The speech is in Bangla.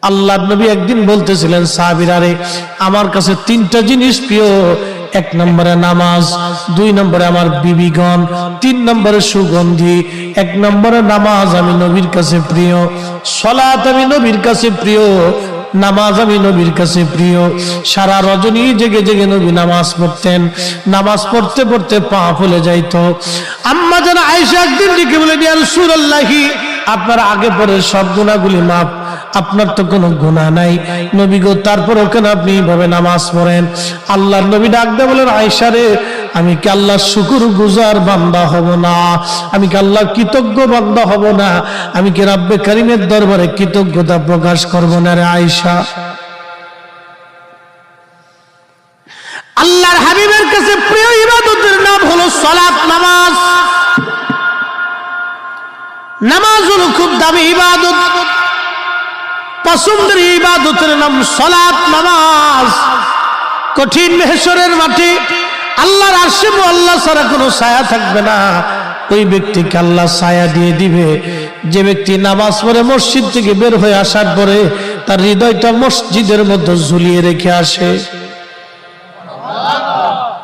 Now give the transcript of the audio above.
আল্লাহর নবী একদিন বলতেছিলেন, সাহাবীরা রে, আমার কাছে তিনটা জিনিস প্রিয়। এক নম্বরে নামাজ, দুই নম্বরে আমার বিবিগণ, তিন নম্বরে সুগন্ধি। এক নম্বরে নামাজ আমি নবীর কাছে প্রিয়, সালাত আমি নবীর কাছে প্রিয়, নামাজ আমি নবীর কাছে প্রিয়। সারা রজনী জেগে জেগে নবী নামাজ পড়তেন। নামাজ পড়তে পড়তে পা ফুলে যাইতো। আম্মা জান আয়েশা একদিন ডেকে বলেন, ইয়া রাসূলুল্লাহ, আপনার আগে পরে সব গুনাহগুলি মাফ, আপনার তো কোনো গুনাহ নাই নবী গো, তারপর ওখানে আপনি এইভাবে নামাজ পড়েন। আল্লাহর নবী ডাক দিয়ে বলেন, আয়েশা রে, আমি কি আল্লাহর শুকরগুজার বান্দা হব না? আমি কি আল্লাহর কৃতজ্ঞ বান্দা হব না? আমি কি রব্বে কারীমের দরবারে কৃতজ্ঞতা প্রকাশ করব না রে আয়েশা? আল্লাহর হাবিবের কাছে প্রিয় ইবাদতের নাম হলো সালাত, নামাজ। নামাজ হলো খুব দামি ইবাদত, পছন্দের ইবাদতের নাম সালাত, নামাজ। কঠিন মেহশরের মাঠে আল্লাহর আরশে আল্লাহ ছাড়া কোনো ছায়া থাকবে না। ওই ব্যক্তিকে আল্লাহ ছায়া দিয়ে দিবে যে ব্যক্তি নামাজ পড়ে মসজিদ থেকে বের হয়ে আসার পরে তার হৃদয়টা মসজিদের মধ্যে ঝুলিয়ে রেখে আসে।